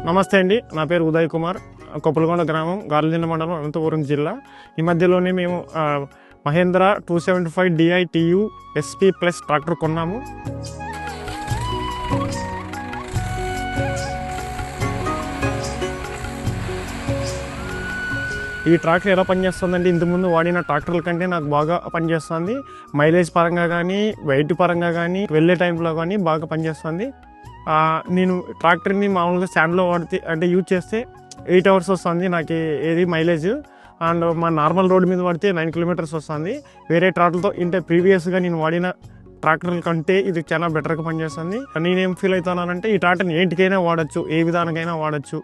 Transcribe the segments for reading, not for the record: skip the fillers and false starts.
నమస్తే అండి. నా పేరు ఉదయ్ కుమార్. కొప్పలగొండ గ్రామం, గార్లదిన్న మండలం, అనంతపురం జిల్లా. ఈ మధ్యలోనే మేము Mahindra 275 DI-TU SP plus tractor కొన్నాము. ఈ ట్రాక్టర్ ఎలా పనిచేస్తుందంటే ఇంతకుముందు వాడిన ట్రాక్టర్ల కంటే నాకు బాగా పనిచేస్తుంది. మైలేజ్ పరంగా కానీ, వెయిట్ పరంగా కానీ, వెళ్ళే టైంలో కానీ బాగా పనిచేస్తుంది. నేను ట్రాక్టర్ని మామూలుగా శాండ్లో వాడితే అంటే యూజ్ చేస్తే 8 hours వస్తుంది నాకు ఏది మైలేజ్. అండ్ మా నార్మల్ రోడ్ మీద వాడితే 9 kilometers వస్తుంది. వేరే ట్రాక్టర్తో అంటే ప్రీవియస్గా నేను వాడిన ట్రాక్టర్ల కంటే ఇది చాలా బెటర్గా పనిచేస్తుంది. నేనేం ఫీల్ అవుతున్నానంటే ఈ ట్రాక్టర్ని ఏంటికైనా వాడచ్చు, ఏ విధానికైనా వాడచ్చు.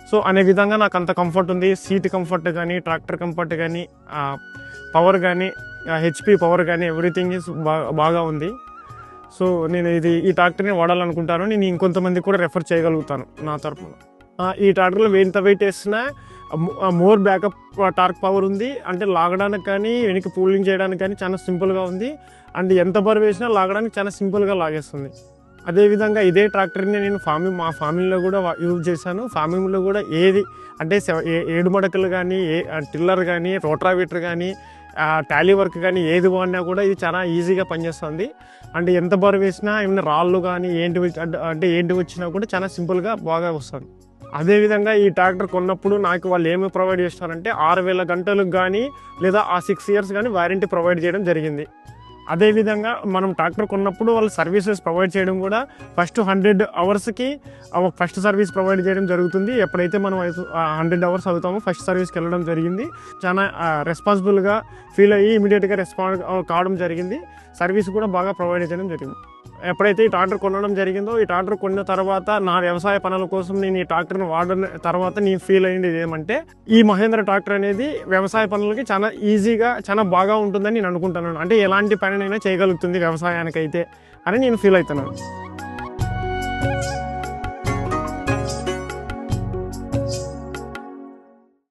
సో అనే విధంగా నాకు అంత కంఫర్ట్ ఉంది. సీట్ కంఫర్ట్ కానీ, ట్రాక్టర్ కంఫర్ట్ కానీ, పవర్ కానీ, హెచ్పి పవర్ కానీ ఎవ్రీథింగ్ ఈజ్ బాగా ఉంది. సో నేను ఈ ట్రాక్టర్ని వాడాలనుకుంటాను. నేను ఇంకొంతమంది కూడా రెఫర్ చేయగలుగుతాను నా తరఫున. ఈ ట్రాక్టర్లో ఎంత వెయిట్ వేసినా మోర్ బ్యాకప్ టార్క్ పవర్ ఉంది. అంటే లాగడానికి కానీ, వెనక్కి పూలింగ్ చేయడానికి కానీ చాలా సింపుల్గా ఉంది. అండ్ ఎంత బరువు వేసినా లాగడానికి చాలా సింపుల్గా లాగేస్తుంది. అదేవిధంగా ఇదే ట్రాక్టర్ని నేను మా ఫార్మింగ్లో కూడా యూజ్ చేశాను. ఫార్మింగ్లో కూడా ఏది అంటే 7 మడకలు కానీ, టిల్లర్ కానీ, రోట్రావీటర్ కానీ, టాలీ వర్క్ కానీ ఏది వాడినా కూడా ఇది చాలా ఈజీగా పనిచేస్తుంది. అంటే ఎంత బరువు వేసినా ఏమైనా రాళ్ళు కానీ ఏంటి వచ్చినా కూడా చాలా సింపుల్గా బాగా వస్తుంది. అదేవిధంగా ఈ ట్రాక్టర్ కొన్నప్పుడు నాకు వాళ్ళు ఏమి ప్రొవైడ్ చేస్తారంటే 6,000 గంటలకు కానీ లేదా 6 years కానీ వారంటీ ప్రొవైడ్ చేయడం జరిగింది. అదేవిధంగా మనం ట్రాక్టర్ కొన్నప్పుడు వాళ్ళు సర్వీసెస్ ప్రొవైడ్ చేయడం కూడా first 100 hours first service provide చేయడం జరుగుతుంది. ఎప్పుడైతే మనం 100 hours అవుతామో ఫస్ట్ సర్వీస్కి వెళ్ళడం జరిగింది. చాలా రెస్పాన్సిబుల్గా ఫీల్ అయ్యి ఇమీడియట్గా రెస్పాండ్ కావడం జరిగింది. సర్వీస్ కూడా బాగా ప్రొవైడ్ చేయడం జరిగింది. ఎప్పుడైతే ఈ ట్రాక్టర్ కొనడం జరిగిందో ఈ ట్రాక్టర్ కొన్న తర్వాత నా వ్యవసాయ పనుల కోసం నేను ఈ ట్రాక్టర్ని వాడిన తర్వాత నేను ఫీల్ అయ్యింది ఏమంటే ఈ మహేంద్ర ట్రాక్టర్ అనేది వ్యవసాయ పనులకి చాలా ఈజీగా చాలా బాగా ఉంటుందని నేను అనుకుంటున్నాను. అంటే ఎలాంటి పనినైనా చేయగలుగుతుంది వ్యవసాయానికైతే అని నేను ఫీల్ అవుతున్నాను.